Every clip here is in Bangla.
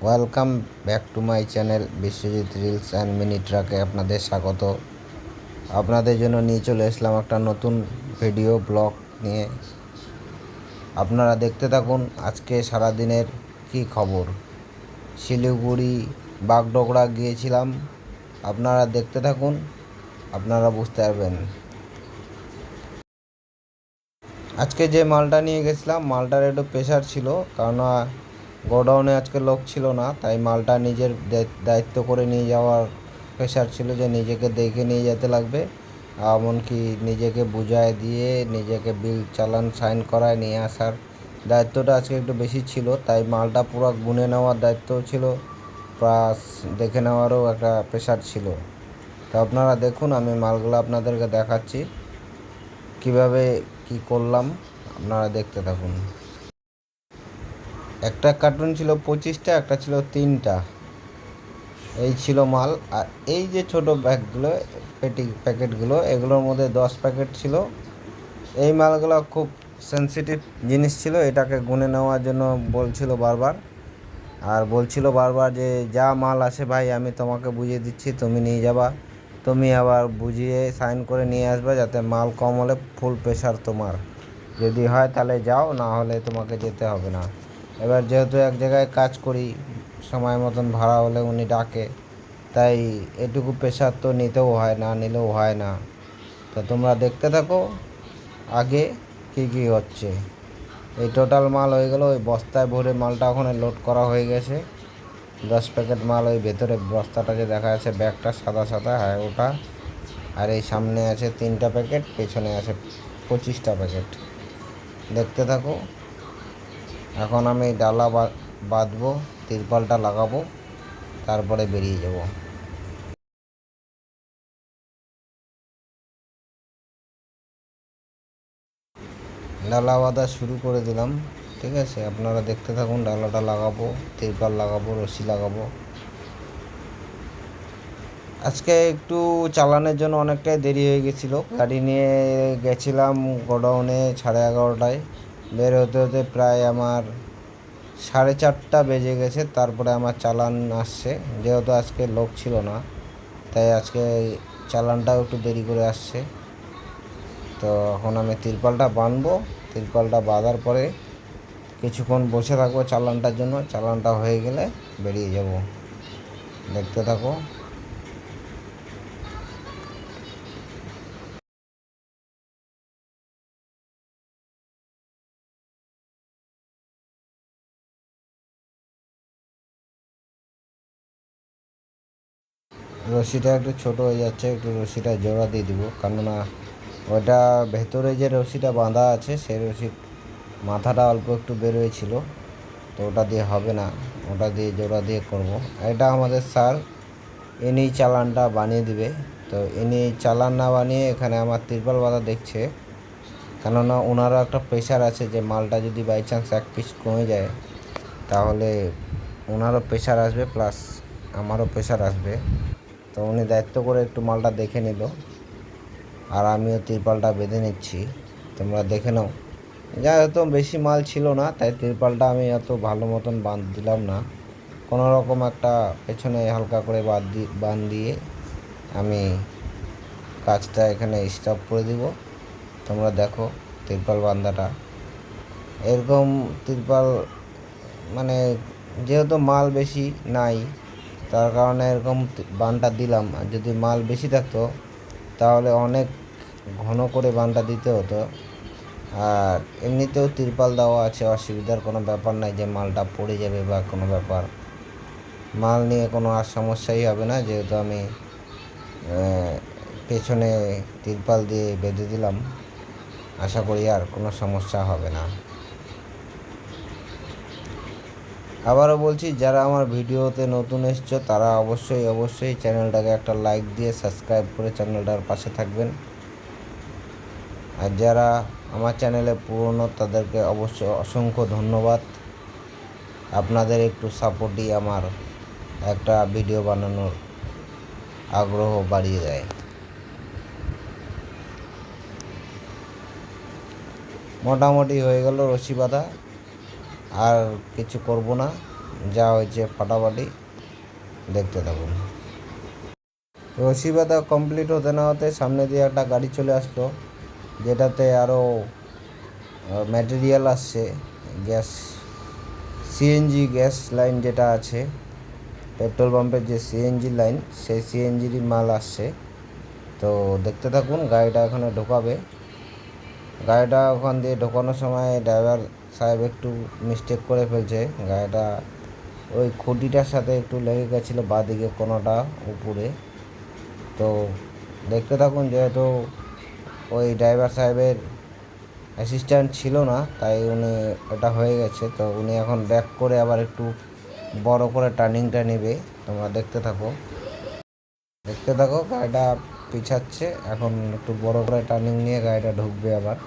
Welcome back to my channel Biswajit reels and mini ট্রাকে আপনাদের স্বাগত। আপনাদের জন্য নিয়ে চলে এসলাম একটা নতুন ভিডিও ব্লগ নিয়ে। আপনারা দেখতে থাকুন আজকে সারাদিনের কি খবর। শিলিগুড়ি বাগডোগরা গিয়েছিলাম, আপনারা দেখতে থাকুন, আপনারা বুঝতে পারবেন। আজকে যে মালটা নিয়ে গেছিলাম মালটার একটু প্রেশার ছিল, কারণ গোডাউনে আজকে লোক ছিল না, তাই মালটা নিজের দায়িত্ব করে নিয়ে যাওয়ার প্রেশার ছিল যে নিজেকে দেখে নিয়ে যেতে লাগবে, এমনকি নিজেকে বুঝায় দিয়ে নিজেকে বিল চালান সাইন করায় নিয়ে আসার দায়িত্বটা আজকে একটু বেশি ছিল। তাই মালটা পুরো গুনে নেওয়ার দায়িত্বও ছিল, প্লাস দেখে নেওয়ারও একটা প্রেশার ছিল। তো আপনারা দেখুন, আমি মালগুলো আপনাদেরকে দেখাচ্ছি কিভাবে কি করলাম, আপনারা দেখতে থাকুন। একটা কার্টুন ছিল 25টা, একটা ছিল 3টা, এই ছিল মাল। আর এই যে ছোট ব্যাগগুলো প্যাকেটগুলো, এগুলোর মধ্যে 10 প্যাকেট ছিল। এই মালগুলো খুব সেন্সিটিভ জিনিস ছিল, এটাকে গুনে নেওয়ার জন্য বলছিল বারবার, আর বলছিল বারবার যে যা মাল আছে ভাই আমি তোমাকে বুঝিয়ে দিচ্ছি, তুমি নিয়ে যাবা, তুমি আবার বুঝিয়ে সাইন করে নিয়ে আসবে, যাতে মাল কম হলে ফুল প্রেশার তোমার, যদি হয় তাহলে যাও, না হলে তোমাকে যেতে হবে না। এবার যেহেতু এক জায়গায় কাজ করি, সময় মতন ভাড়া হলে উনি ডাকে, তাই এটুকু প্রেশার তো নিতেও হয়, না নিলেও হয় না। তো তোমরা দেখতে থাকো আগে কী কী হচ্ছে। এই টোটাল মাল হয়ে গেল, ওই বস্তায় ভরে মালটা ওখানে লোড করা হয়ে গেছে। 10 প্যাকেট মাল ওই ভেতরে বস্তাটা যে দেখা যাচ্ছে, ব্যাগটা সাদা সাদা, হ্যাঁ ওটা। আর এই সামনে আছে 3টা প্যাকেট, পেছনে আছে 25টা প্যাকেট। দেখতে থাকো। এখন আমি ডালা বাঁধবো, তিরপালটা লাগাবো, তারপরে বেরিয়ে যাব। ডালা বাঁধা শুরু করে দিলাম, ঠিক আছে, আপনারা দেখতে থাকুন। ডালাটা লাগাবো, তিরপাল লাগাবো, রশি লাগাবো। আজকে একটু চালানের জন্য অনেকটাই দেরি হয়ে গেছিলো। গাড়ি নিয়ে গেছিলাম গোডাউনে 11:30টায়, বের হতে হতে প্রায় আমার 4:30টা বেজে গেছে। তারপরে আমার চালান আসছে, যেহেতু আজকে লোক ছিল না, তাই আজকে চালানটাও একটু দেরি করে আসছে। তো এখন আমি তিরপালটা বাঁধবো, তিরপালটা বাঁধার পরে কিছুক্ষণ বসে থাকবো চালানটার জন্য। চালানটা হয়ে গেলে বেরিয়ে যাব। দেখতে থাকো। রশিটা একটু ছোট হয়ে যাচ্ছে, একটু রশিটা জোড়া দিয়ে দিব, কেননা ওটা ভেতরে যে রশিটা বাঁধা আছে সেই রশির মাথাটা অল্প একটু বেরোয়েছিল, তো ওটা দিয়ে হবে না, ওটা দিয়ে জোড়া দিয়ে করব। এটা আমাদের স্যার, ইনি চালানটা বানিয়ে দিবে। তো ইনি চালান না বানিয়ে এখানে আমার তিরপাল বাঁধা দেখছে, কেননা ওনারও একটা প্রেশার আছে যে মালটা যদি বাই চান্স এক পিস কমে যায় তাহলে ওনারও প্রেশার আসবে, প্লাস আমারও প্রেশার আসবে। তো উনি দায়িত্ব করে একটু মালটা দেখে নিল, আর আমিও তিরপালটা বেঁধে নিচ্ছি, তোমরা দেখে নাও। যা হয়তো বেশি মাল ছিল না, তাই তিরপালটা আমি অত ভালো মতন বাঁধ দিলাম না, কোনো রকম একটা পেছনে হালকা করে বাঁধ দিয়ে আমি কাজটা এখানে স্টপ করে দিব। তোমরা দেখো তিরপাল বান্ধাটা, এরকম তিরপাল মানে যেহেতু মাল বেশি নাই, তার কারণে এরকম বানটা দিলাম। আর যদি মাল বেশি থাকতো তাহলে অনেক ঘন করে বানটা দিতে হতো। আর এমনিতেও তিরপাল দেওয়া আছে, অসুবিধার কোনো ব্যাপার নাই যে মালটা পড়ে যাবে বা কোনো ব্যাপার, মাল নিয়ে কোনো আর সমস্যাই হবে না, যেহেতু আমি পেছনে তিরপাল দিয়ে বেঁধে দিলাম। আশা করি আর কোনো সমস্যা হবে না। আবারও বলছি, যারা আমার ভিডিওতে নতুন এসছো তারা অবশ্যই চ্যানেলটাকে একটা লাইক দিয়ে সাবস্ক্রাইব করে চ্যানেলটার পাশে থাকবেন। আর যারা আমার চ্যানেলে পুরনো তাদেরকে অবশ্যই অসংখ্য ধন্যবাদ। আপনাদের একটু সাপোর্টই আমার একটা ভিডিও বানানোর আগ্রহ বাড়িয়ে দেয়। মোটামুটি হয়ে গেল রশি বাঁধা, আর কিছু করব না। যা হয়েছে ফাটাফাটি দেখতে থাকুন। রশি বাঁধা কমপ্লিট হতে না হতে সামনে দিয়ে একটা গাড়ি চলে আসলো, যেটাতে আরও ম্যাটেরিয়াল আসছে, গ্যাস সিএনজি গ্যাস লাইন যেটা আছে পেট্রোল পাম্পের যে সিএনজি লাইন, সেই সিএনজিরই মাল আসছে। তো দেখতে থাকুন, গাড়িটা এখানে ঢোকাবে। গাড়িটা ওখান দিয়ে ঢোকানোর সময় ড্রাইভার সাহেব একটু মিস্টেক করে ফেলছে। গাড়িটা ওই খুঁটিটার সাথে একটু লেগে গেছিলো বাঁদিকে কোনোটা উপরে। তো দেখতে থাকুন, যেহেতু ওই ড্রাইভার সাহেবের অ্যাসিস্ট্যান্ট ছিল না, তাই উনি এটা হয়ে গেছে। তো উনি এখন ব্যাক করে আবার একটু বড় করে টার্নিংটা নেবে। তোমরা দেখতে থাকো গাড়িটা পিছাচ্ছে, এখন একটু বড় করে টার্নিং নিয়ে গাড়িটা ঢুকবে। আবার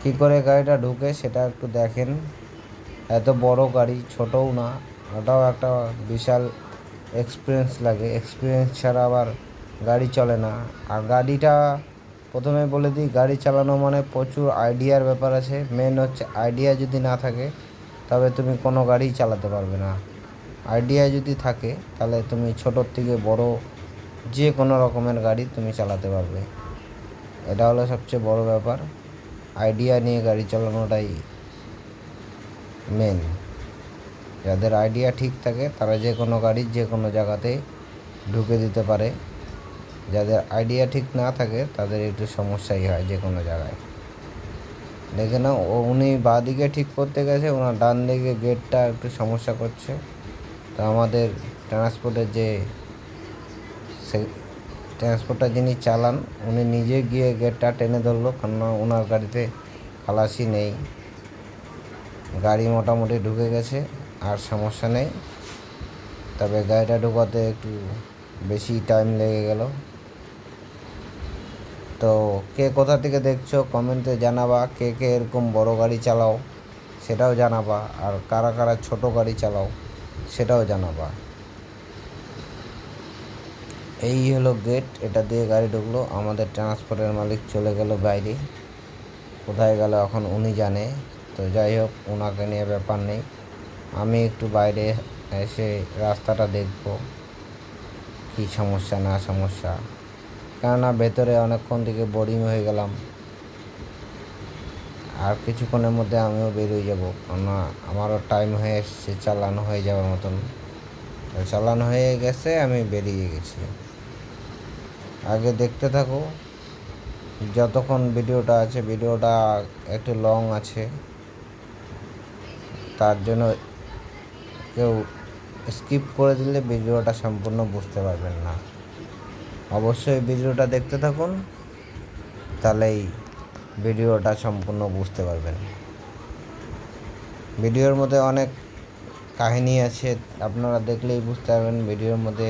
কী করে গাড়িটা ঢুকে সেটা একটু দেখেন। এত বড় গাড়ি, ছোটও না, ওটাও একটা বিশাল এক্সপিরিয়েন্স লাগে। এক্সপিরিয়েন্স ছাড়া আবার গাড়ি চলে না। আর গাড়িটা প্রথমে বলে দিই, গাড়ি চালানো মানে প্রচুর আইডিয়ার ব্যাপার আছে। মেন হচ্ছে আইডিয়া যদি না থাকে তবে তুমি কোনো গাড়ি চালাতে পারবে না। আইডিয়া যদি থাকে তাহলে তুমি ছোটোর থেকে বড় যে কোনো রকমের গাড়ি তুমি চালাতে পারবে। এটা হলো সবচেয়ে বড় ব্যাপার। আইডিয়া নিয়ে গাড়ি চালানোটাই মেন। যাদের আইডিয়া ঠিক থাকে তারা যে কোনো গাড়ি যে কোনো জায়গাতে ঢুকে দিতে পারে। যাদের আইডিয়া ঠিক না থাকে তাদের একটু সমস্যাই হয় যে কোনো জায়গায়। দেখে নাও, উনি বাঁ দিকে ঠিক করতে গেছে, ওনার ডান দিকে গেটটা একটু সমস্যা করছে। তো আমাদের ট্রান্সপোর্টের যে ট্রান্সপোর্টটা যিনি চালান, উনি নিজে গিয়ে গেটটা টেনে ধরলো, কারণ ওনার গাড়িতে খালাসি নেই। গাড়ি মোটামুটি ঢুকে গেছে, আর সমস্যা নেই। তবে গাড়িটা ঢোকাতে একটু বেশি টাইম লেগে গেল। তো কে কোথা থেকে দেখছো কমেন্টে জানাবা। কে কে এরকম বড় গাড়ি চালাও সেটাও জানাবা, আর কারা কারা ছোট গাড়ি চালাও সেটাও জানাবা। এই হলো গেট, এটা দিয়ে গাড়ি ঢুকলো। আমাদের ট্রান্সপোর্টের মালিক চলে গেল বাইরে, কোথায় গেল এখন উনি জানে। তো যাই হোক, ওনাকে নিয়ে ব্যাপার নেই। আমি একটু বাইরে এসে রাস্তাটা দেখব কী সমস্যা না সমস্যা, কেননা ভেতরে অনেকক্ষণ থেকে বোরিং হয়ে গেলাম। আর কিছুক্ষণের মধ্যে আমিও বেরিয়ে যাব, কেননা আমারও টাইম হয়ে এসছে চালানো হয়ে যাওয়ার মতন। চালানো হয়ে গেছে, আমি বেরিয়ে গেছি। আগে দেখতে থাকো যতক্ষণ ভিডিওটা আছে। ভিডিওটা একটু লং আছে, তার জন্য কেউ স্কিপ করে দিলে ভিডিওটা সম্পূর্ণ বুঝতে পারবেন না। অবশ্যই ভিডিওটা দেখতে থাকুন, তাহলেই ভিডিওটা সম্পূর্ণ বুঝতে পারবেন। ভিডিওর মধ্যে অনেক কাহিনী আছে, আপনারা দেখলেই বুঝতে পারবেন। ভিডিওর মধ্যে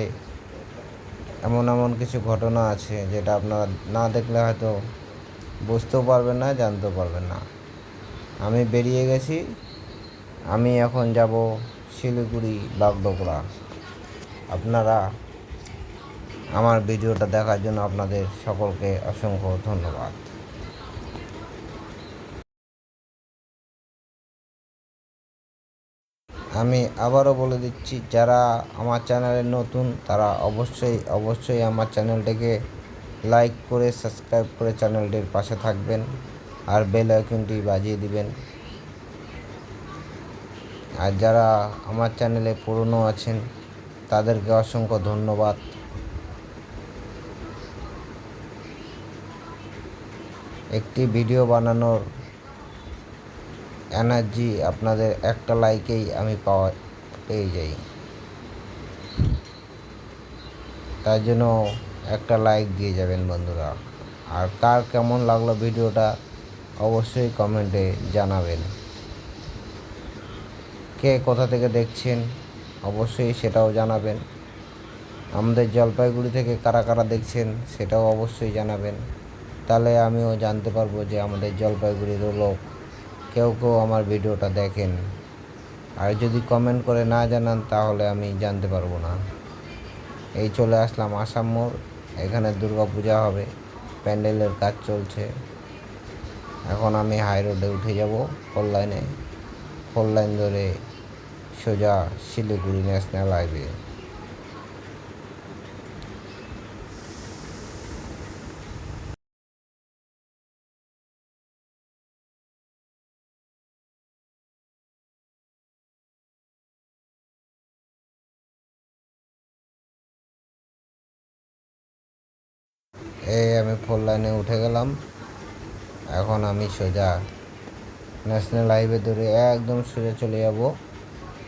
এমন এমন কিছু ঘটনা আছে যেটা আপনারা না দেখলে হয়তো বুঝতেও পারবেন না, জানতেও পারবেন না। আমি বেরিয়ে গেছি, আমি এখন যাব শিলিগুড়ি বাগডোগরা। আপনারা আমার ভিডিওটা দেখার জন্য আপনাদের সকলকে অসংখ্য ধন্যবাদ। আমি আবারও বলে দিচ্ছি, যারা আমার চ্যানেলে নতুন তারা অবশ্যই আমার চ্যানেলটিকে লাইক করে সাবস্ক্রাইব করে চ্যানেলটির পাশে থাকবেন, আর বেল আইকনটি বাজিয়ে দিবেন। আর যারা আমার চ্যানেলে পুরনো আছেন তাদেরকে অসংখ্য ধন্যবাদ। একটি ভিডিও বানানোর এনার্জি আপনাদের একটা লাইকেই আমি পেয়ে যাই। তার জন্য একটা লাইক দিয়ে যাবেন বন্ধুরা। আর কার কেমন লাগলো ভিডিওটা অবশ্যই কমেন্টে জানাবেন। কে কোথা থেকে দেখছেন অবশ্যই সেটাও জানাবেন। আমাদের জলপাইগুড়ি থেকে কারা কারা দেখছেন সেটাও অবশ্যই জানাবেন, তাহলে আমিও জানতে পারবো যে আমাদের জলপাইগুড়ির লোক কেউ আমার ভিডিওটা দেখেন। আর যদি কমেন্ট করে না জানান তাহলে আমি জানতে পারবো না। এই চলে আসলাম আসাম মোড়, এখানে দুর্গা পূজা হবে, প্যান্ডেলের কাজ চলছে। এখন আমি হাই রোডে উঠে যাব, ফোর লাইন ধরে সোজা শিলিগুড়ি ন্যাশনাল হাইওয়ে। এই আমি 4 লাইনে উঠে গেলাম। এখন আমি সোজা ন্যাশনাল হাইওয়ে ধরে একদম সোজা চলে যাব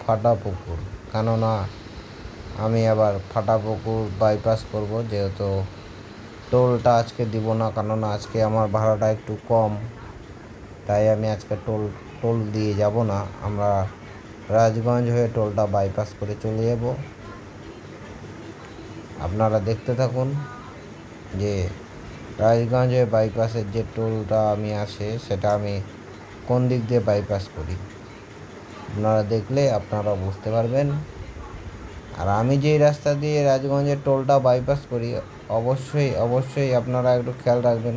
ফাটাপুকুর, কেননা আমি আবার ফাটাপুকুর বাইপাস করব, যেহেতু টোলটা আজকে দিব না, কেননা আজকে আমার ভাড়াটা একটু কম, তাই আমি আজকে টোল দিয়ে যাব না। আমরা রাজগঞ্জ হয়ে টোলটা বাইপাস করে চলে যাব। আপনারা দেখতে থাকুন যে রাজগঞ্জ হয়ে বাইপাসের যে টোলটা আমি আছে সেটা আমি কোন দিক দিয়ে বাইপাস করি। আপনারা দেখলে আপনারা বুঝতে পারবেন। আর আমি যেই রাস্তা দিয়ে রাজগঞ্জের টোলটা বাইপাস করি, অবশ্যই আপনারা একটু খেয়াল রাখবেন,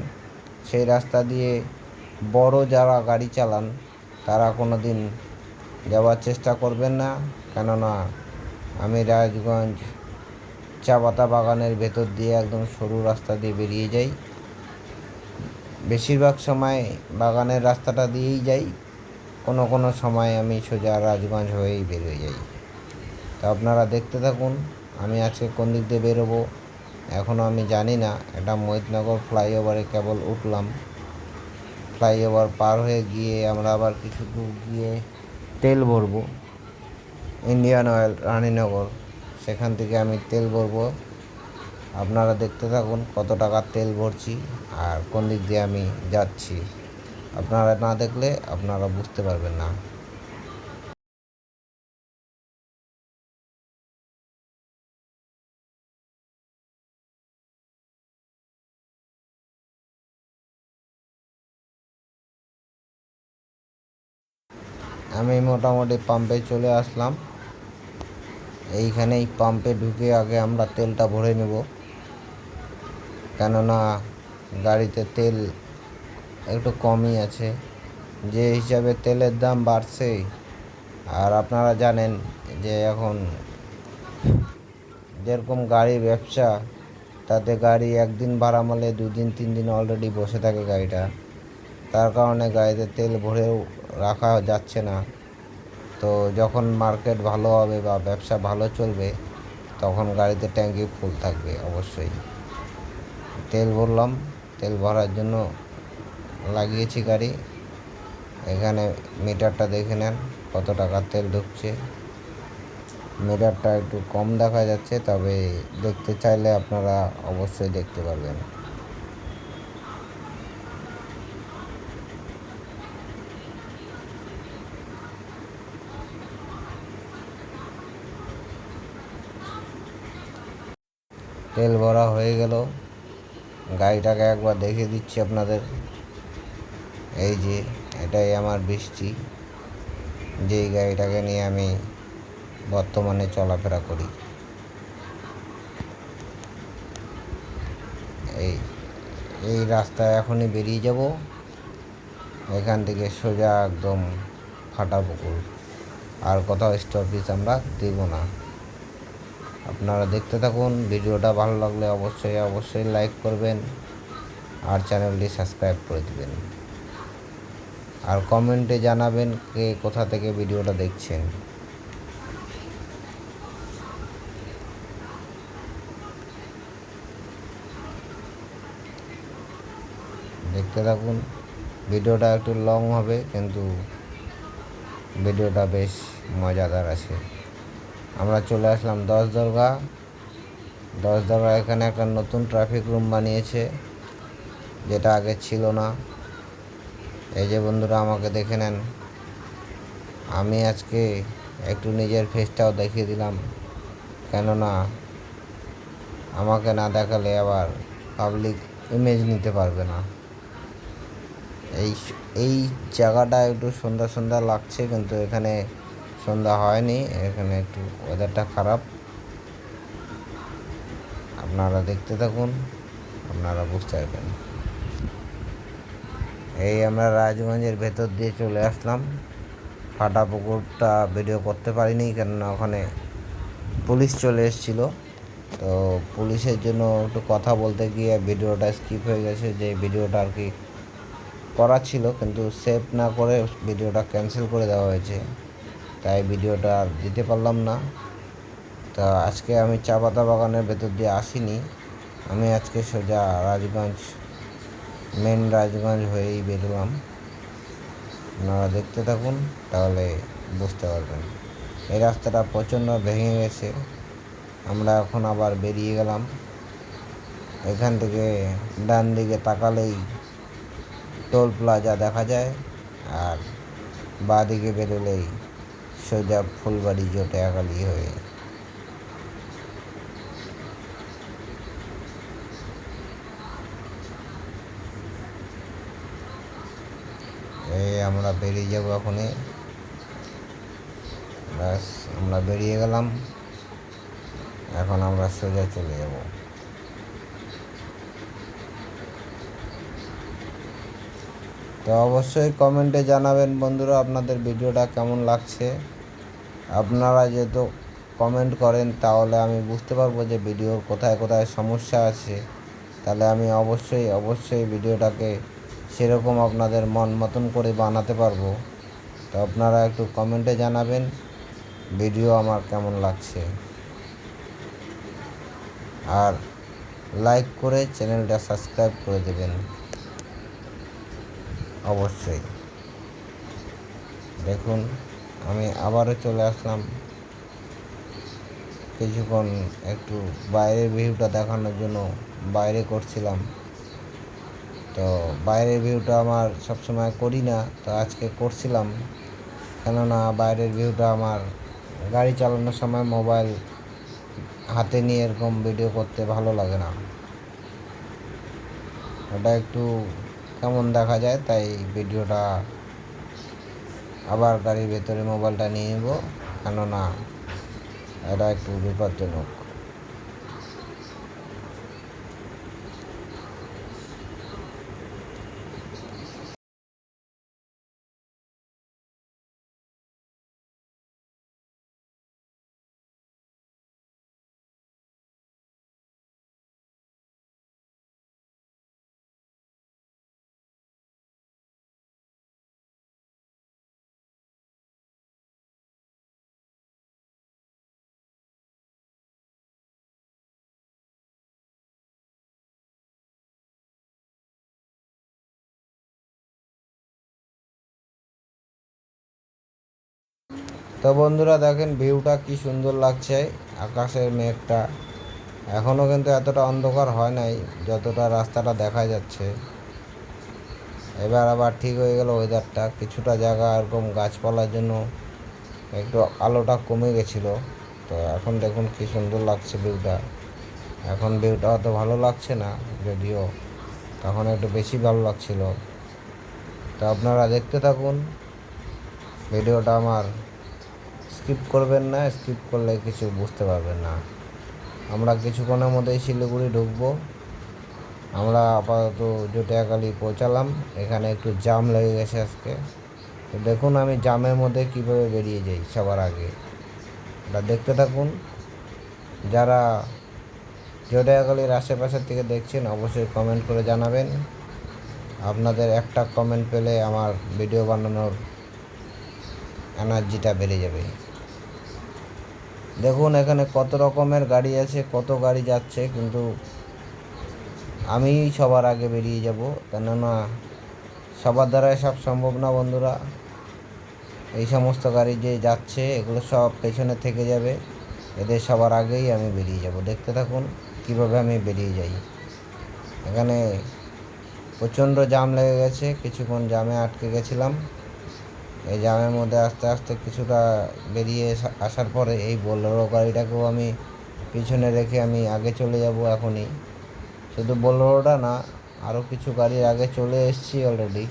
সেই রাস্তা দিয়ে বড় যারা গাড়ি চালান তারা কোনো দিন যাওয়ার চেষ্টা করবেন না, কেননা আমি রাজগঞ্জ চা পাতা বাগানের ভেতর দিয়ে একদম সরু রাস্তা দিয়ে বেরিয়ে যাই। বেশিরভাগ সময় বাগানের রাস্তাটা দিয়েই যাই, কোনো সময় আমি সোজা রাজগঞ্জ হয়েই বেরিয়ে যাই। তো আপনারা দেখতে থাকুন আমি আজকে কোন দিক দিয়ে বেরোবো এখনও আমি জানি না। এটা মহিতনগর ফ্লাইওভারে কেবল উঠলাম, ফ্লাইওভার পার হয়ে গিয়ে আমরা আবার কিছু দূর গিয়ে তেল ভরবো ইন্ডিয়ান অয়েল রানীনগর, সেখান থেকে আমি তেল ভরবো। আপনারা দেখতে থাকুন কত টাকার তেল ভরছি আর কোন দিক দিয়ে আমি যাচ্ছি। আপনারা না দেখলে আপনারা বুঝতে পারবেন না। আমি মোটামুটি পাম্পে চলে আসলাম। এইখানেই পাম্পে ঢুকে আগে আমরা তেলটা ভরে নেব, কেননা গাড়িতে তেল একটু কমই আছে, যে হিসাবে তেলের দাম বাড়ছে। আর আপনারা জানেন যে এখন যেরকম গাড়ি ব্যবসা, তাতে গাড়ি একদিন ভাড়া মারলে 2 দিন 3 দিন অলরেডি বসে থাকে গাড়িটা, তার কারণে গাড়িতে তেল ভরেও রাখা যাচ্ছে না। তো যখন মার্কেট ভালো হবে বা ব্যবসা ভালো চলবে তখন গাড়িতে ট্যাঙ্কি ফুল থাকবে অবশ্যই। তেল ভরলাম, তেল ভরার জন্য লাগিয়েছি গাড়ি। এখানে মিটারটা দেখে নেন কত টাকার তেল ঢুকছে। মিটারটা একটু কম দেখা যাচ্ছে, তবে দেখতে চাইলে আপনারা অবশ্যই দেখতে পারবেন। তেল ভরা হয়ে গেল, গাড়িটাকে একবার দেখে দিচ্ছি আপনাদের। এই যে এটাই আমার বৃষ্টি, যেই গাড়িটাকে নিয়ে আমি বর্তমানে চলাফেরা করি। এই এই রাস্তায় এখনই বেরিয়ে যাব, এখান থেকে সোজা একদম ফাটাপুকুর, আর কোথাও স্টপেজ আমরা দেব না। আপনারা দেখতে থাকুন। ভিডিওটা ভালো লাগলে অবশ্যই লাইক করবেন আর চ্যানেলটি সাবস্ক্রাইব করে দেবেন, আর কমেন্টে জানাবেন কে কোথা থেকে ভিডিওটা দেখছেন। দেখতে থাকুন, ভিডিওটা একটু লং হবে কিন্তু ভিডিওটা বেশ মজাদার আছে। আমরা চলে আসলাম 10 দরগা। এখানে একটা নতুন ট্রাফিক রুম বানিয়েছে, যেটা আগে ছিল না। এই যে বন্ধুরা আমাকে দেখে নেন, আমি আজকে একটু নিজের ফেসটাও দেখিয়ে দিলাম, কেননা আমাকে না দেখালে আবার পাবলিক ইমেজ নিতে পারবে না। এই জায়গাটা একটু সন্ধ্যা লাগছে, কিন্তু এখানে সন্ধ্যা হয়নি, এখানে একটু ওয়েদারটা খারাপ। আপনারা দেখতে থাকুন, আপনারা বুঝতে পারবেন। এই আমরা রাজগঞ্জের ভেতর দিয়ে চলে আসলাম। ফাটা পুকুরটা ভিডিও করতে পারিনি, কেননা ওখানে পুলিশ চলে এসেছিলো। তো পুলিশের জন্য একটু কথা বলতে গিয়ে ভিডিওটা স্কিপ হয়ে গেছে, যে ভিডিওটা আর কি করা ছিল, কিন্তু সেভ না করে ভিডিওটা ক্যান্সেল করে দেওয়া হয়েছে, তাই ভিডিওটা আর দিতে পারলাম না। তা আজকে আমি চা পাতা বাগানের ভেতর দিয়ে আসিনি, আমি আজকে সোজা রাজগঞ্জ, মেন রাজগঞ্জ হয়েই বেরোলাম। আপনারা দেখতে থাকুন, তাহলে বুঝতে পারবেন। এই রাস্তাটা প্রচণ্ড ভেঙে গেছে। আমরা এখন আবার বেরিয়ে গেলাম। এখান থেকে ডান দিকে তাকালেই টোল প্লাজা দেখা যায়, আর বাঁ দিকে বেরোলেই সোজা ফুলবাড়ি জটিয়াখালী হয়ে। এই আমরা বেরিয়ে যাবো এখনই। ব্যাস, আমরা বেরিয়ে গেলাম, এখন আমরা সোজা চলে যাব। তো অবশ্যই কমেন্টে জানাবেন বন্ধুরা আপনাদের ভিডিওটা কেমন লাগছে। আপনারা যেহেতু কমেন্ট করেন, তাহলে আমি বুঝতে পারবো যে ভিডিওর কোথায় কোথায় সমস্যা আছে, তাহলে আমি অবশ্যই ভিডিওটাকে সেরকম আপনাদের মন মতন করে বানাতে পারবো। তো আপনারা একটু কমেন্টে জানাবেন ভিডিও আমার কেমন লাগছে, আর লাইক করে চ্যানেলটা সাবস্ক্রাইব করে দেবেন অবশ্যই। দেখুন, আমি আবারও চলে আসলাম কিছুক্ষণ একটু বাইরের ভিউটা দেখানোর জন্য। বাইরে করছিলাম, তো বাইরের ভিউটা আমার সবসময় করি না, তো আজকে করছিলাম, কেননা বাইরের ভিউটা আমার গাড়ি চালানোর সময় মোবাইল হাতে নিয়ে এরকম ভিডিও করতে ভালো লাগে না, ওটা একটু কেমন দেখা যায়, তাই ভিডিওটা আবার গাড়ির ভেতরে মোবাইলটা নিয়ে নেব, কেননা এটা একটু বিপজ্জনক। তো বন্ধুরা দেখেন ভিউটা কি সুন্দর লাগছে, আকাশের মেঘটা এখনও কিন্তু এতটা অন্ধকার হয় নাই যতটা রাস্তাটা দেখা যাচ্ছে। এবার আবার ঠিক হয়ে গেল ওয়েদারটা, কিছুটা জায়গা এরকম গাছপালার জন্য একটু আলোটা কমে গেছিলো। তো এখন দেখুন কি সুন্দর লাগছে ভিউটা। এখন ভিউটা অত ভালো লাগছে না, যদিও তখন একটু বেশি ভালো লাগছিল। তো আপনারা দেখতে থাকুন ভিডিওটা আমার, স্কিপ করবেন না, স্কিপ করলে কিছু বুঝতে পারবেন না। আমরা কিছুক্ষণের মধ্যেই শিলিগুড়ি ঢুকবো। আমরা আপাতত জটিয়াখালী পৌঁছালাম, এখানে একটু জাম লেগে গেছে আজকে। তো দেখুন আমি জামের মধ্যে কীভাবে বেরিয়ে যাই সবার আগে, এটা দেখতে থাকুন। যারা জটিয়াখালীর আশেপাশের থেকে দেখছেন অবশ্যই কমেন্ট করে জানাবেন। আপনাদের একটা কমেন্ট পেলে আমার ভিডিও বানানোর এনার্জিটা বেড়ে যাবে। দেখুন এখানে কত রকমের গাড়ি আছে, কত গাড়ি যাচ্ছে, কিন্তু আমি সবার আগে বেরিয়ে যাব, কেননা সবার দ্বারাই সব সম্ভব না বন্ধুরা। এই সমস্ত গাড়ি যে যাচ্ছে এগুলো সব পেছনে থেকে যাবে, এদের সবার আগেই আমি বেরিয়ে যাব। দেখতে থাকুন কীভাবে আমি বেরিয়ে যাই। এখানে প্রচণ্ড জাম লেগে গেছে, কিছুক্ষণ জামে আটকে গেছিলাম। এই জামের মধ্যে আস্তে আস্তে কিছুটা বেরিয়ে আসার পরে এই বোলেরো গাড়িটাকেও আমি পিছনে রেখে আমি আগে চলে যাব এখনই। শুধু বোলেরোটা না, আরও কিছু গাড়ির আগে চলে এসেছি অলরেডি।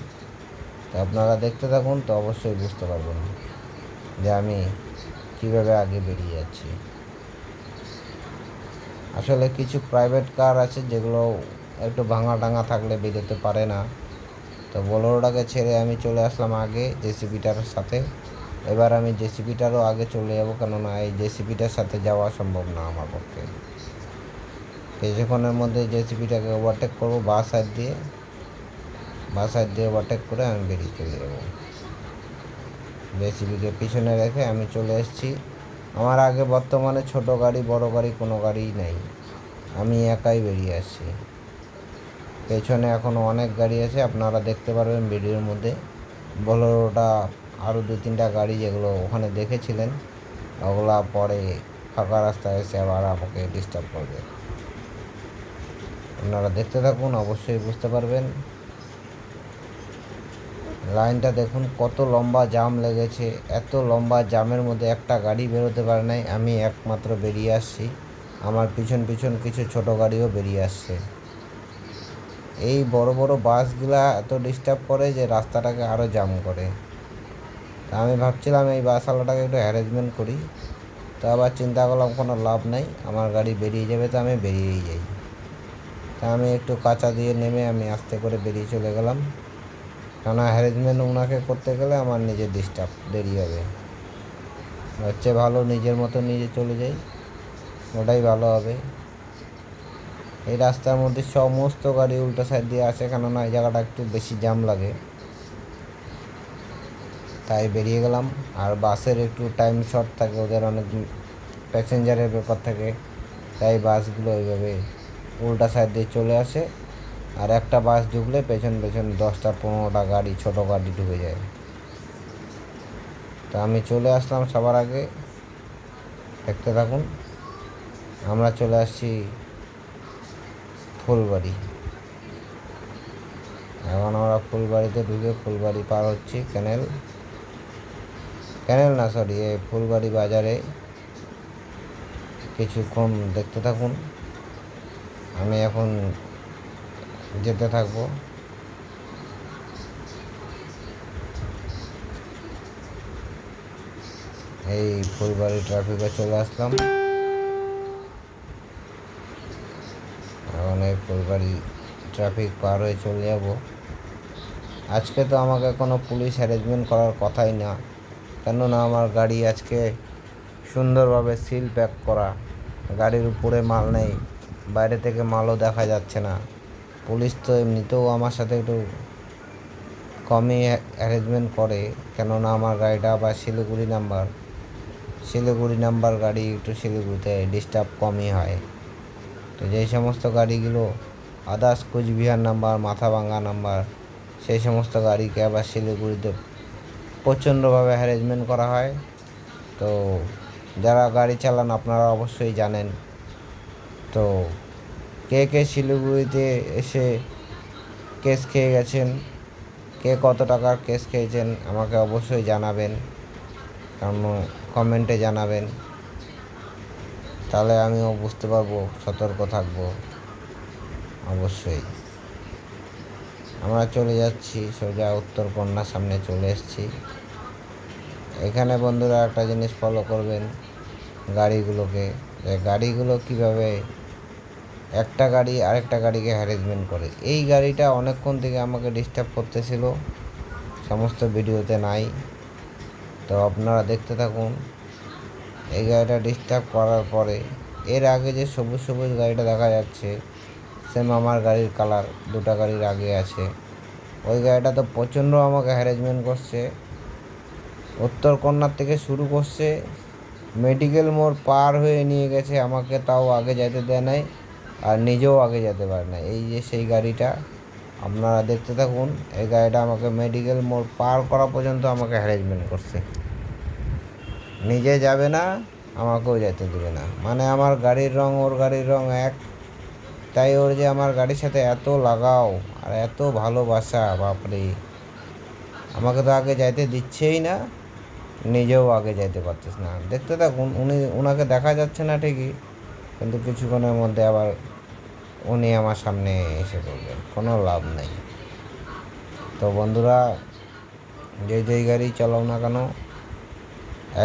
তো আপনারা দেখতে থাকুন, তো অবশ্যই বুঝতে পারবেন যে আমি কীভাবে আগে বেরিয়ে যাচ্ছি। আসলে কিছু প্রাইভেট কার আছে যেগুলো একটু ভাঙা টাঙা থাকলে বেরোতে পারে না, তো বোলেরোটাকে ছেড়ে আমি চলে আসলাম আগে জেসিবিটার সাথে। এবার আমি জেসিপিটারও আগে চলে যাবো, কেননা এই জেসিপিটার সাথে যাওয়া সম্ভব না আমার পক্ষে। কিছুক্ষণের মধ্যে জেসিপিটাকে ওভারটেক করবো বাঁ সাইড দিয়ে ওভারটেক করে আমি বেরিয়ে চলে যাবো। জেসিপিকে পিছনে রেখে আমি চলে এসেছি। আমার আগে বর্তমানে ছোট গাড়ি বড় গাড়ি কোনো গাড়িই নেই, আমি একাই বেরিয়ে আসছি। পেছনে এখনও অনেক গাড়ি আছে, আপনারা দেখতে পারবেন ভিডিওর মধ্যে। বোলেরোটা আরও 2-3টা গাড়ি যেগুলো ওখানে দেখেছিলেন, ওগুলা পরে ফাঁকা রাস্তায় এসে আবার আমাকে ডিস্টার্ব করবে। আপনারা দেখতে থাকুন, অবশ্যই বুঝতে পারবেন। লাইনটা দেখুন কত লম্বা জাম লেগেছে। এত লম্বা জামের মধ্যে একটা গাড়ি বেরোতে পারে নাই, আমি একমাত্র বেরিয়ে আসছি। আমার পিছন কিছু ছোট গাড়িও বেরিয়ে আসছে। এই বড় বড় বাসগুলা এত ডিস্টার্ব করে যে রাস্তাটাকে আরও জাম করে। তা আমি ভাবছিলাম এই বাসওয়ালাটাকে একটু হ্যারাসমেন্ট করি, তো আবার চিন্তা করলাম কোনো লাভ নাই, আমার গাড়ি বেরিয়ে যাবে, তো আমি বেরিয়েই যাই। তা আমি একটু কাঁচা দিয়ে নেমে আমি আস্তে করে বেরিয়ে চলে গেলাম, কেননা হ্যারাসমেন্ট ওনাকে করতে গেলে আমার নিজের ডিস্টার্ব দেরি হবে। হচ্ছে ভালো নিজের মতো নিজে চলে যাই, ওটাই ভালো হবে। এই রাস্তার মধ্যে সমস্ত গাড়ি উল্টো সাইড দিয়ে আসে, কেননা এই জায়গাটা একটু বেশি জ্যাম লাগে, তাই বেরিয়ে গেলাম। আর বাসের একটু টাইম শর্ট থাকে, ওদের অনেক প্যাসেঞ্জারের ব্যাপার থাকে, তাই বাসগুলো ওইভাবে উল্টা সাইড দিয়ে চলে আসে। আর একটা বাস ঢুকলে পেছন 10টা-15টা গাড়ি ছোট গাড়ি ঢুকে যায়। তো আমি চলে আসলাম সবার আগে, দেখতে থাকুন। আমরা চলে আসছি ফুলবাড়ি। এখন আমরা ফুলবাড়িতে ঢুকে ফুলবাড়ি পার হচ্ছি, ক্যানেল না সরি ফুলবাড়ি বাজারে। কিছুক্ষণ দেখতে থাকুন, আমি এখন যেতে থাকবো। এই ফুলবাড়ি ট্রাফিকে চলে আসলাম। এখন এই ফুলবাড়ি ট্রাফিক পার হয়ে চলে যাব। আজকে তো আমাকে কোনো পুলিশ হ্যারাসমেন্ট করার কথাই না, কেননা আমার গাড়ি আজকে সুন্দরভাবে সিল প্যাক করা, গাড়ির উপরে মাল নেই, বাইরে থেকে মালও দেখা যাচ্ছে না। পুলিশ তো এমনিতেও আমার সাথে একটু কমই অ্যারেঞ্জমেন্ট করে, কেননা আমার গাড়িটা আবার শিলিগুড়ি নাম্বার গাড়ি, একটু শিলিগুড়িতে ডিস্টার্ব কমই হয়। তো যেই সমস্ত গাড়িগুলো others Coochbehar number, Mathabhanga number, সেই সমস্ত গাড়িকে আবার শিলিগুড়িতে প্রচণ্ডভাবে হ্যারাসমেন্ট করা হয়। তো যারা গাড়ি চালান আপনারা অবশ্যই জানেন। তো কে শিলিগুড়িতে এসে কেস খেয়ে গেছেন, কে কত টাকার কেস খেয়েছেন আমাকে অবশ্যই জানাবেন, কারণ কমেন্টে জানাবেন, তাহলে আমিও বুঝতে পারবো, সতর্ক থাকবো। অবশ্যই আমরা চলে যাচ্ছি সোজা উত্তরকন্যার সামনে চলে এসেছি। এখানে বন্ধুরা একটা জিনিস ফলো করবেন, গাড়িগুলো কীভাবে একটা গাড়ি আরেকটা গাড়িকে হ্যারাসমেন্ট করে। এই গাড়িটা অনেকক্ষণ থেকে আমাকে ডিস্টার্ব করতেছিল, সমস্ত ভিডিওতে নাই, তো আপনারা দেখতে থাকুন। এই গাড়িটা ডিস্টার্ব করার পরে এর আগে যে সবুজ গাড়িটা দেখা যাচ্ছে, সেম আমার গাড়ির কালার, 2টা গাড়ির আগে আছে, ওই গাড়িটা তো প্রচণ্ড আমাকে হ্যারাসমেন্ট করছে। উত্তরকন্যার থেকে শুরু করছে, মেডিকেল মোড় পার হয়ে নিয়ে গেছে আমাকে, তাও আগে যেতে দেয় নাই, আর নিজেও আগে যেতে পারে না। এই যে সেই গাড়িটা, আপনারা দেখতে থাকুন। এই গাড়িটা আমাকে মেডিকেল মোড় পার করা পর্যন্ত আমাকে হ্যারাসমেন্ট করছে, নিজে যাবে না, আমাকেও যেতে দেবে না। মানে আমার গাড়ির রং ওর গাড়ির রং এক, তাই ওর যে আমার গাড়ির সাথে এত লাগাও আর এত ভালোবাসা, বাপরে। আমাকে তো আগে যাইতে দিচ্ছেই না, নিজেও আগে যাইতে পারতেছ না। দেখতে থাকুন, ওনাকে দেখা যাচ্ছে না ঠিকই, কিন্তু কিছুক্ষণের মধ্যে আবার উনি আমার সামনে এসে পড়বেন, কোনো লাভ নেই। তো বন্ধুরা, যেই গাড়ি চালাও না কেন,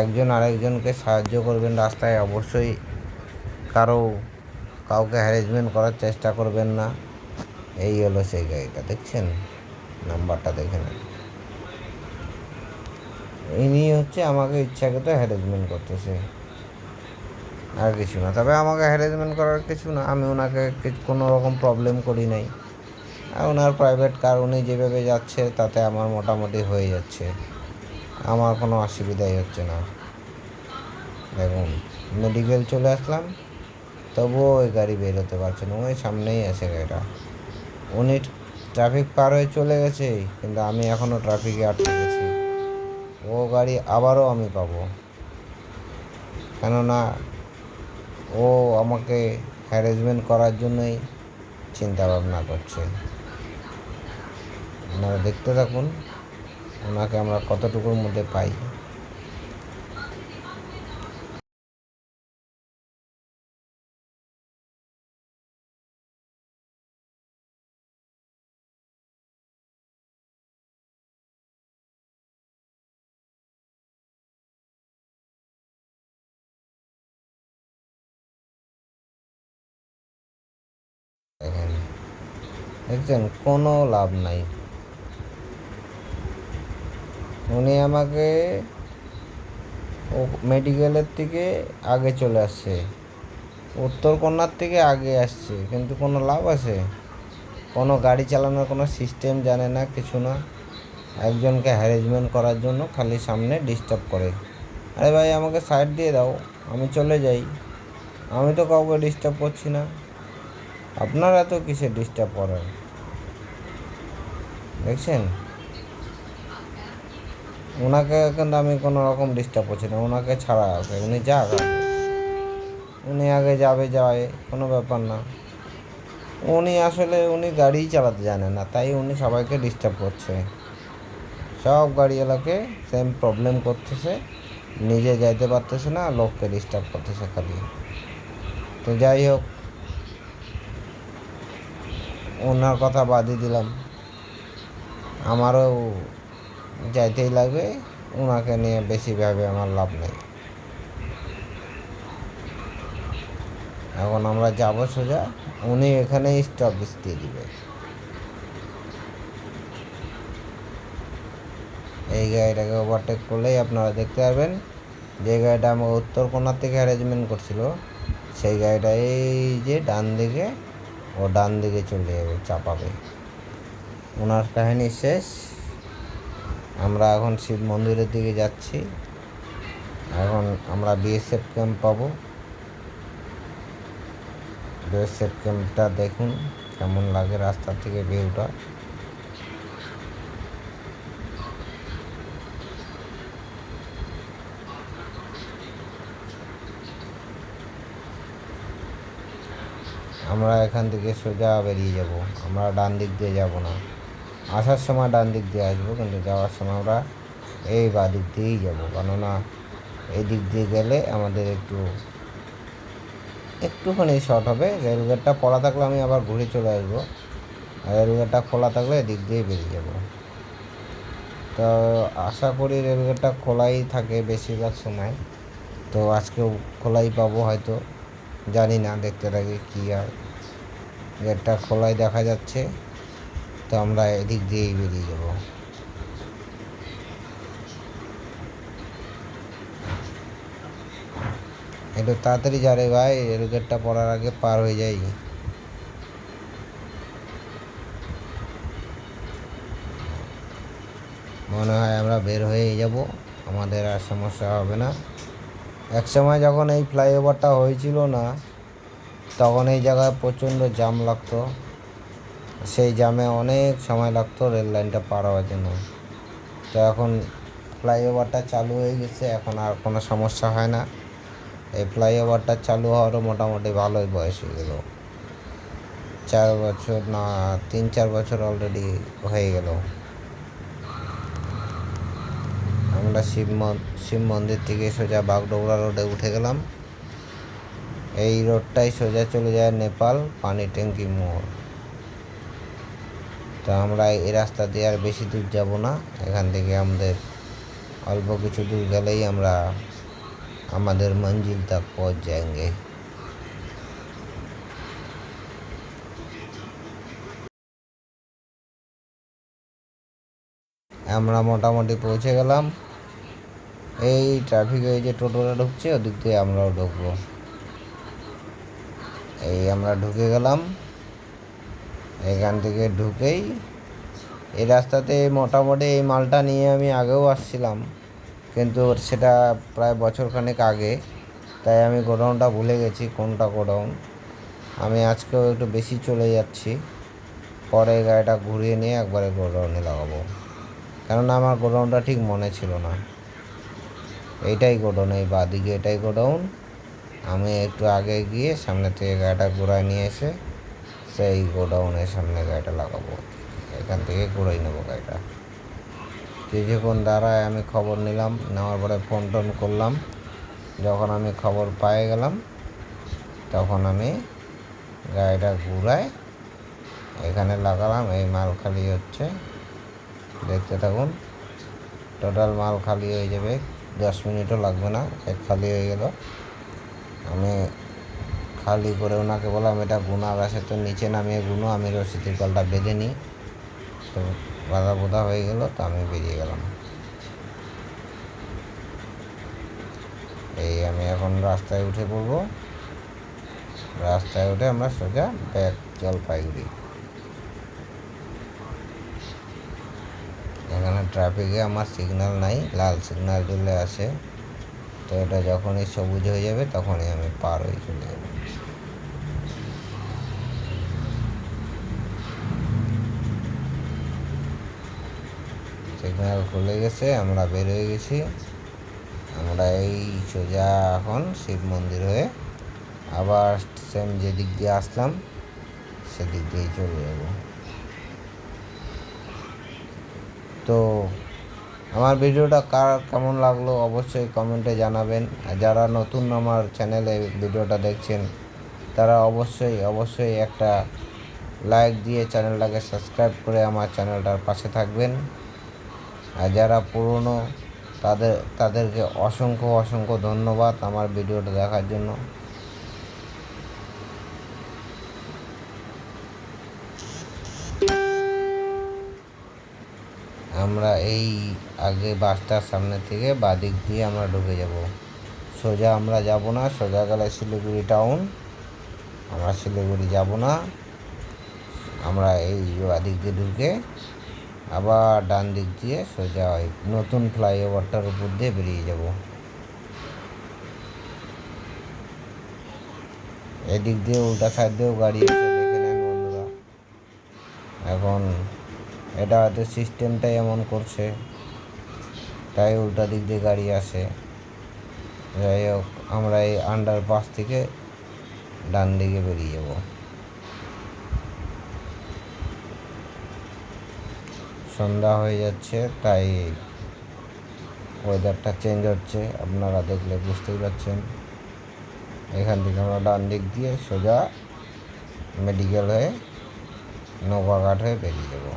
একজন আরেকজনকে সাহায্য করবেন রাস্তায়, অবশ্যই কাউকে হ্যারাসমেন্ট করার চেষ্টা করবেন না। এই হলো সেই গাড়িটা, দেখছেন, নাম্বারটা দেখে নেন। ইনি হচ্ছে আমাকে ইচ্ছাকৃত হ্যারাসমেন্ট করতেছে, আর কিছু না। তবে আমাকে হ্যারাসমেন্ট করার কিছু না, আমি ওনাকে কোনো রকম প্রবলেম করি নাই। আর ওনার প্রাইভেট কার, উনি যেভাবে যাচ্ছে তাতে আমার মোটামুটি হয়ে যাচ্ছে, আমার কোনো অসুবিধাই হচ্ছে না। দেখুন, মেডিকেল চলে আসলাম, তবুও ওই গাড়ি বেরোতে পারছে না, ওই সামনেই আছে গাড়িটা। উনি ট্রাফিক পার হয়ে চলে গেছে, কিন্তু আমি এখনও ট্রাফিকে আটকে গেছি। ও গাড়ি আবারও আমি পাবো, কেননা ও আমাকে হ্যারাসমেন্ট করার জন্যই চিন্তা ভাবনা করছে। আপনারা দেখতে থাকুন ওনাকে আমরা কতটুকুর মধ্যে পাই। দেখেন, দেখছেন, কোনো লাভ নাই। উনি আমাকে ও মেডিকেলের থেকে আগে চলে আসছে, উত্তরকন্যার থেকে আগে আসছে, কিন্তু কোনো লাভ আছে? কোনো গাড়ি চালানোর কোনো সিস্টেম জানে না, কিছু না। একজনকে হ্যারাসমেন্ট করার জন্য খালি সামনে ডিস্টার্ব করে। আরে ভাই, আমাকে সাইড দিয়ে দাও, আমি চলে যাই। আমি তো কাউকে ডিস্টার্ব করছি না, আপনারা তো কিসে ডিস্টার্ব করেন? দেখছেন, ওনাকে কিন্তু আমি কোনো রকম ডিস্টার্ব করছি না, ওনাকে ছাড়া আছে, উনি যাক, উনি আগে যাবে, যায়, কোনো ব্যাপার না। উনি গাড়িই চালাতে জানে না, তাই উনি সবাইকে ডিস্টার্ব করছে। সব গাড়িওয়ালাকে সেম প্রবলেম করতেছে, নিজে যাইতে পারতেছে না, লোককে ডিস্টার্ব করতেছে খালি। তো যাই হোক, ওনার কথা বাদই দিলাম, আমারও যাইতেই লাগবে। ওনাকে নিয়ে বেশি ভাবে আমার লাভ নেই। এখন আমরা যাবো সোজা, উনি এখানেই স্টপেজ দিয়ে দিবে। এই গাড়িটাকে ওভারটেক করলেই আপনারা দেখতে পারবেন যে গাড়িটা আমাকে উত্তরকোণা থেকে অ্যারেঞ্জমেন্ট করছিল, সেই গাড়িটা এই যে ডান দিকে, ও ডান দিকে চলে যাবে, চাপাবে। ওনার কাহিনী শেষ। আমরা এখন শিব মন্দিরের দিকে যাচ্ছি। এখন আমরা বিএসএফ ক্যাম্প পাবো। বিএসএফ ক্যাম্পটা দেখুন কেমন লাগে রাস্তা থেকে ভিউটা। আমরা এখান থেকে সোজা বেরিয়ে যাব, আমরা ডান দিক দিয়ে যাব না। আসার সময় ডান দিক দিয়ে আসবো, কিন্তু যাওয়ার সময় আমরা এই বা দিক দিয়েই যাবো, কেননা এই দিক দিয়ে গেলে আমাদের একটুখানি শর্ট হবে। রেলগেটটা পড়া থাকলে আমি আবার ঘুরে চলে আসবো, আর রেলগেটটা খোলা থাকলে এদিক দিয়ে বেরিয়ে যাব। তো আশা করি রেলগেটটা খোলাই থাকে বেশিরভাগ সময়, তো আজকেও খোলাই পাবো হয়তো, জানি না, দেখতে থাকি কী হয়। গেটটা খোলাই দেখা যাচ্ছে, তো আমরা এদিক দিয়েই বেরিয়ে যাব। একটু তাড়াতাড়ি যা রে ভাই, রেলগেটটা পড়ার আগে পার হয়ে যাই। মনে হয় আমরা বের হয়ে যাব, আমাদের আর সমস্যা হবে না। এক সময় যখন এই ফ্লাইওভারটা হয়েছিল না, তখন এই জায়গায় প্রচণ্ড জ্যাম লাগতো, সেই জ্যামে অনেক সময় লাগতো রেল লাইনটা পার হওয়ার জন্য। তো এখন ফ্লাইওভারটা চালু হয়ে গেছে, এখন আর কোনো সমস্যা হয় না। এই ফ্লাইওভারটা চালু হওয়ারও মোটামুটি ভালোই বয়স হয়ে গেল, 4 বছর না 3-4 বছর অলরেডি হয়ে গেল। আমরা শিব মন্দির থেকে সোজা বাগডোগরা রোডে উঠে গেলাম। এই রোডটাই সোজা চলে যায় নেপাল পানি ট্যাঙ্কি মোড়। তো আমরা এই রাস্তা দিয়ে আর বেশি দূর যাব না, এখান থেকে আমাদের অল্প কিছু দূর গেলেই আমরা আমাদের মঞ্জিল তক পৌঁছ যাएंगे। আমরা মোটামুটি পৌঁছে গেলাম। এই ট্রাফিকে এই যে টোটোটা ঢুকছে ওদিক দিয়ে আমরাও ঢুকবো। এই আমরা ঢুকে গেলাম। এখান থেকে ঢুকেই এই রাস্তাতে মোটামুটি এই মালটা নিয়ে আমি আগেও আসছিলাম, কিন্তু সেটা প্রায় বছরখানেক আগে, তাই আমি গোডাউনটা ভুলে গেছি কোনটা গোডাউন। আমি আজকেও একটু বেশি চলে যাচ্ছি, পরে গাড়িটা ঘুরিয়ে নিয়ে একবারে গোডাউনে লাগাবো, কেননা আমার গোডাউনটা ঠিক মনে ছিল না। এইটাই গোডাউন, এই বাদিকে এটাই গোডাউন। আমি একটু আগে গিয়ে সামনে থেকে গাড়িটা ঘোরায় নিয়ে এসে সেই গোডাউনের সামনে গাড়িটা লাগাবো। এখান থেকে ঘুরাই নেবো গাড়িটা। কিছুক্ষণ দাঁড়ায় আমি খবর নিলাম, নেওয়ার পরে ফোন টোন করলাম। যখন আমি খবর পেয়ে গেলাম তখন আমি গাড়িটা ঘুরায় এখানে লাগালাম। এই মাল খালি হচ্ছে, দেখতে থাকুন। টোটাল মাল খালি হয়ে যাবে, 10 মিনিটও লাগবে না, খালি হয়ে গেল। আমি খালি করে ওনাকে বললাম এটা গুনার আছে, তো নিচে নামিয়ে গুনো, আমি রশিদের কলটা বেঁধে নিই। তো বাধা বোধা হয়ে গেল, তো আমি বেরিয়ে গেলাম। এই আমি এখন রাস্তায় উঠে পড়বো। রাস্তায় উঠে আমরা সোজা ব্যাক জলপাইগুড়ি। এখানে ট্রাফিকে আমার সিগন্যাল নাই, লাল সিগন্যাল চলে আসে, তো এটা যখনই সবুজ হয়ে যাবে তখনই আমি পার হয়ে চলে যাব। সিগন্যাল খুলে গেছে, আমরা বের হয়ে গেছি। আমরা এই সোজা এখন শিব মন্দির হয়ে আবার সেম যেদিক দিয়ে আসলাম সেদিক দিয়েই চলে যাব। তো আমার ভিডিওটা কার কেমন লাগলো অবশ্যই কমেন্টে জানাবেন। আর যারা নতুন আমার চ্যানেলে ভিডিওটা দেখছেন তারা অবশ্যই একটা লাইক দিয়ে চ্যানেলটাকে সাবস্ক্রাইব করে আমার চ্যানেলটার পাশে থাকবেন। আর যারা পুরনো তাদেরকে অসংখ্য ধন্যবাদ আমার ভিডিওটা দেখার জন্য। আমরা এই আগে বাসটার সামনে থেকে বাদিক দিয়ে আমরা ঢুকে যাব, সোজা আমরা যাব না। সোজা গেলে শিলিগুড়ি টাউন, আমরা শিলিগুড়ি যাব না। আমরা এই বাদিক দিয়ে ঢুকে আবার ডান দিক দিয়ে সোজা ওই নতুন ফ্লাইওভারটার উপর দিয়ে বেরিয়ে যাব। এদিক দিয়ে উল্টা সাইড দিয়েও গাড়ি এসে দেখে নেন বন্ধুরা। এখন এটা হয়তো সিস্টেমটাই এমন করছে, তাই উল্টা দিক দিয়ে গাড়ি আসে। যাই হোক, আমরা এই আন্ডারপাস থেকে ডান দিকে বেরিয়ে যাব। সন্ধ্যা হয়ে যাচ্ছে, তাই ওয়েদারটা চেঞ্জ হচ্ছে, আপনারা দেখলে বুঝতেই পারছেন। এখান থেকে আমরা ডান দিক দিয়ে সোজা মেডিকেল হয়ে নৌকাঘাট হয়ে বেরিয়ে যাব।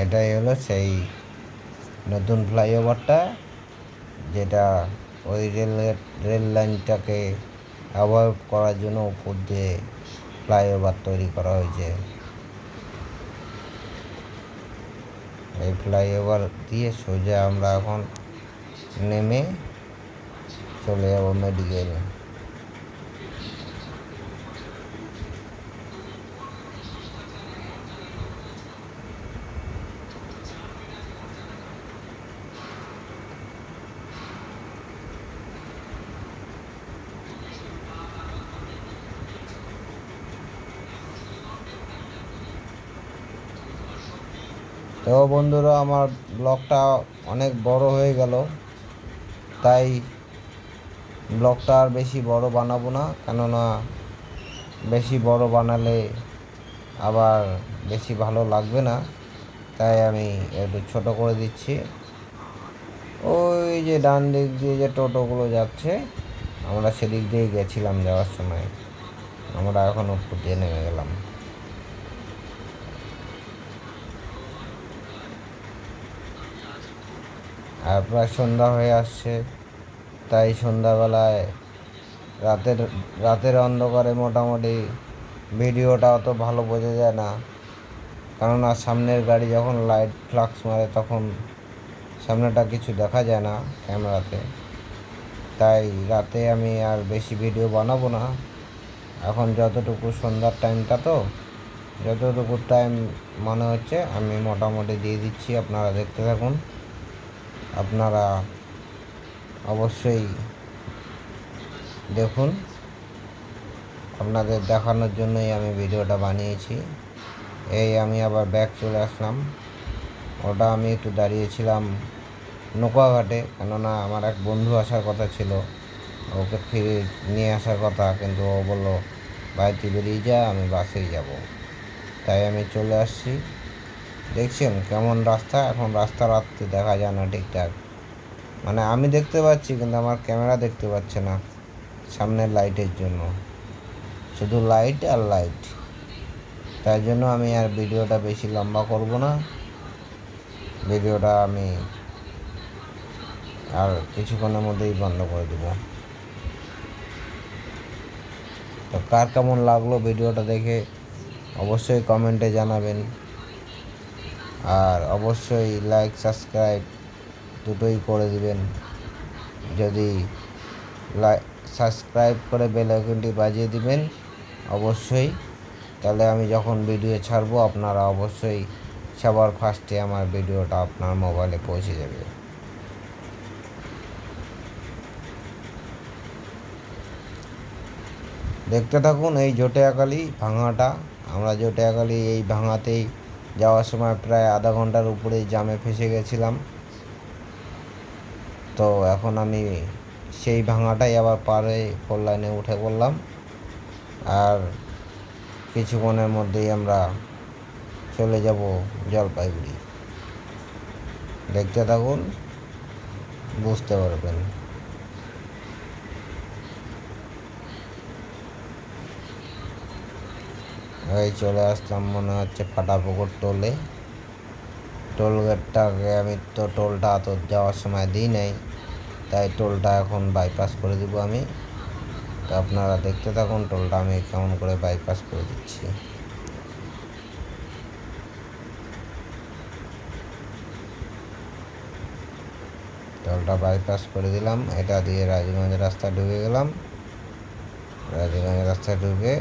এটাই হলো সেই নতুন ফ্লাইওভারটা, যেটা ওই রেল লাইনটাকে অ্যাভয়েড করার জন্য উপর দিয়ে ফ্লাইওভার তৈরি করা হয়েছে। এই ফ্লাইওভার দিয়ে সোজা আমরা এখন নেমে চলে যাব মেডিকেল। তো বন্ধুরা, আমার ব্লগটা অনেক বড় হয়ে গেল, তাই ব্লগটা আর বেশি বড় বানাবো না, কেননা বেশি বড় বানালে আবার বেশি ভালো লাগবে না, তাই আমি একটু ছোট করে দিচ্ছি। ওই যে ডান দিক দিয়ে যে টোটোগুলো যাচ্ছে, আমরা সেদিক দিয়ে গেছিলাম যাওয়ার সময়, আমরা এখন উপর দিয়ে নেমে গেলাম। আর প্রায় সন্ধ্যা হয়ে আসছে, তাই সন্ধ্যাবেলায় রাতের অন্ধকারে মোটামুটি ভিডিওটা অত ভালো বোঝা যায় না, কেননা সামনের গাড়ি যখন লাইট ফ্লাক্স মারে তখন সামনেটা কিছু দেখা যায় না ক্যামেরাতে। তাই রাতে আমি আর বেশি ভিডিও বানাবো না। এখন যতটুকু সন্ধ্যার টাইমটা, তো যতটুকু টাইম মনে হচ্ছে আমি মোটামুটি দিয়ে দিচ্ছি, আপনারা দেখতে থাকুন। আপনারা অবশ্যই দেখুন, আপনাদের দেখানোর জন্যই আমি ভিডিওটা বানিয়েছি। এই আমি আবার ব্যাক চলে আসলাম। ওটা আমি একটু দাঁড়িয়েছিলাম নৌকাঘাটে, কেননা আমার এক বন্ধু আসার কথা ছিল, ওকে ফিরে নিয়ে আসার কথা, কিন্তু ও বললো বাড়িতে বেরিয়ে যা, আমি বাসেই যাব। তাই আমি চলে আসছি। দেখছেন কেমন রাস্তা, এখন রাস্তা রাত্রে দেখা যায় না ঠিকঠাক, মানে আমি দেখতে পাচ্ছি কিন্তু আমার ক্যামেরা দেখতে পাচ্ছে না সামনের লাইটের জন্য, শুধু লাইট আর লাইট। তাই জন্য আমি আর ভিডিওটা বেশি লম্বা করব না, ভিডিওটা আমি আর কিছুক্ষণের মধ্যেই বন্ধ করে দেব। তো কার কেমন লাগলো ভিডিওটা দেখে অবশ্যই কমেন্টে জানাবেন, আর অবশ্যই লাইক সাবস্ক্রাইব দুটোই করে দিবেন। যদি সাবস্ক্রাইব করে বেল আইকনটি বাজিয়ে দিবেন অবশ্যই, তাহলে আমি যখন ভিডিও ছাড়বো আপনারা অবশ্যই সবার ফার্স্টে আমার ভিডিওটা আপনার মোবাইলে পৌঁছে যাবে। দেখতে থাকুন এই জটিয়াখালী ভাঙাটা। আমরা জটিয়াখালী এই ভাঙাতেই যাওয়ার সময় প্রায় আধা ঘন্টার উপরেই জ্যামে ফেসে গেছিলাম। তো এখন আমি সেই ভাঙাটাই আবার পারে 4 লাইনে উঠে পড়লাম, আর কিছুক্ষণের মধ্যেই আমরা চলে যাব জলপাইগুড়ি। দেখতে থাকুন, বুঝতে পারবেন। এই চলে আসলাম মনে হচ্ছে ফাটাপুকুর টোলে। টোল গেটটাকে আমি তো টোলটা তো যাওয়ার সময় দিই নাই, তাই টোলটা এখন বাইপাস করে দিব আমি। তো আপনারা দেখতে থাকুন টোলটা আমি কেমন করে বাইপাস করে দিচ্ছি। টোলটা বাইপাস করে দিলাম, এটা দিয়ে রাজগঞ্জ রাস্তা ঢুকে গেলাম। রাজগঞ্জ রাস্তায় ঢুকে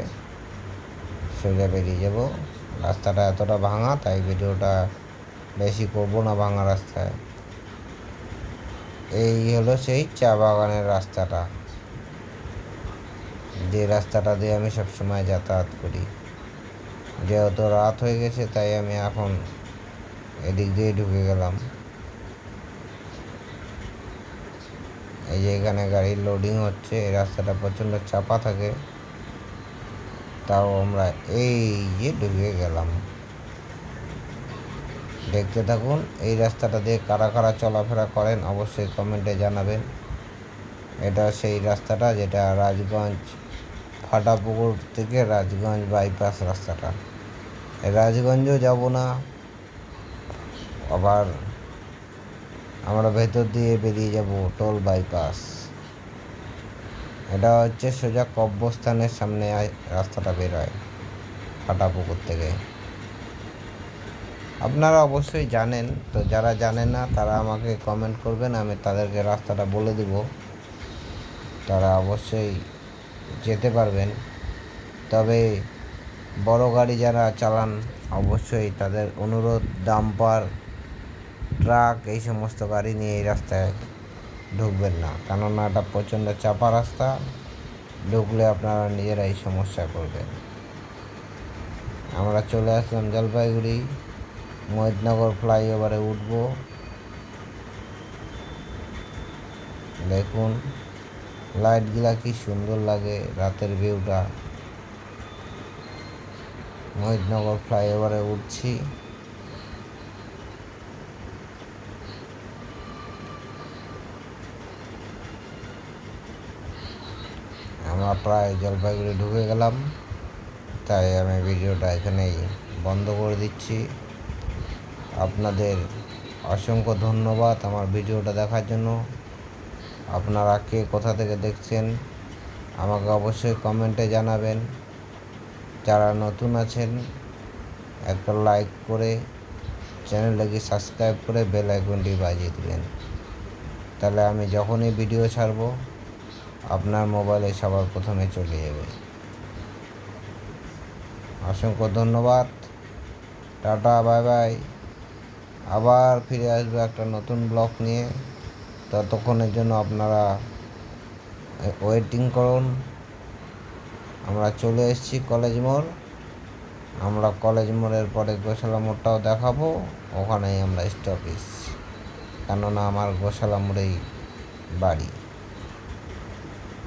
সোজা বেরিয়ে যাব। রাস্তাটা এতটা ভাঙা, তাই ভিডিওটা বেশি করবো না ভাঙা রাস্তায়। এই হলো সেই চা বাগানের রাস্তাটা, যে রাস্তাটা দিয়ে আমি সবসময় যাতায়াত করি। যেহেতু রাত হয়ে গেছে তাই আমি এখন এদিক দিয়ে ঢুকে গেলাম। এই যে এখানে গাড়ির লোডিং হচ্ছে, এই রাস্তাটা প্রচণ্ড চাপা থাকে, তাও আমরা এই যে ঢুকে গেলাম। দেখতে থাকুন, এই রাস্তাটা দিয়ে কারা কারা চলাফেরা করেন অবশ্যই কমেন্টে জানাবেন। এটা সেই রাস্তাটা যেটা রাজগঞ্জ ফাটাপুকুর থেকে রাজগঞ্জ বাইপাস রাস্তাটা। রাজগঞ্জও যাব না, আবার আমরা ভেতর দিয়ে বেরিয়ে যাব টোল বাইপাস। এটা হচ্ছে সোজা কব্রস্থানের সামনে রাস্তাটা বেরোয় ফাটাপুকুর থেকে। আপনারা অবশ্যই জানেন, তো যারা জানেন না তারা আমাকে কমেন্ট করবেন, আমি তাদেরকে রাস্তাটা বলে দেব, তারা অবশ্যই যেতে পারবেন। তবে বড় গাড়ি যারা চালান অবশ্যই তাদের অনুরোধ, ডাম্পার, ট্রাক এই সমস্ত গাড়ি নিয়ে এই রাস্তায় ঢুকবেন না, কেননা এটা প্রচণ্ড চাপা রাস্তা, ঢুকলে আপনারা নিজেরাই সমস্যায় পড়বেন। আমরা চলে আসলাম জলপাইগুড়ি, মহিদনগর ফ্লাইওভারে উঠব। দেখুন লাইটগুলা কি সুন্দর লাগে, রাতের ভিউটা। মহিদনগর ফ্লাইওভারে উঠছি। আমরা প্রায় জলপাইগুড়ি ঢুকে গেলাম, তাই আমি ভিডিওটা এখানেই বন্ধ করে দিচ্ছি। আপনাদের অসংখ্য ধন্যবাদ আমার ভিডিওটা দেখার জন্য। আপনারা কে কোথা থেকে দেখছেন আমাকে অবশ্যই কমেন্টে জানাবেন। যারা নতুন আছেন একটা লাইক করে চ্যানেলটাকে সাবস্ক্রাইব করে বেল আইকনটি বাজিয়ে দেবেন, তাহলে আমি যখনই ভিডিও ছাড়ব আপনার মোবাইলে সবার প্রথমে চলে যাবে। অসংখ্য ধন্যবাদ। Tata, bye bye. আবার ফিরে আসবে একটা নতুন ব্লগ নিয়ে। ততক্ষণের জন্য আপনারা ওয়েটিং করুন। আমরা চলে এসেছি কলেজ মোড়। আমরা কলেজ মোড়ের পরে গোশালা মোড়টাও দেখাবো, ওখানেই আমরা স্টপিস, কেননা আমার গোশালা মোড়েই বাড়ি।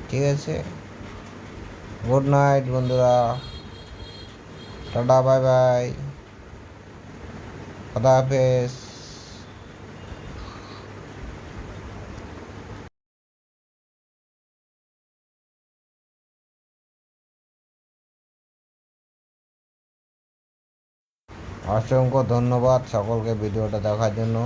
ঠিক আছে, গুড নাইট বন্ধুরা, টাটা, বাই বাই, খোদা হাফেজ। অসংখ্য ধন্যবাদ সকলকে ভিডিওটা দেখার জন্য।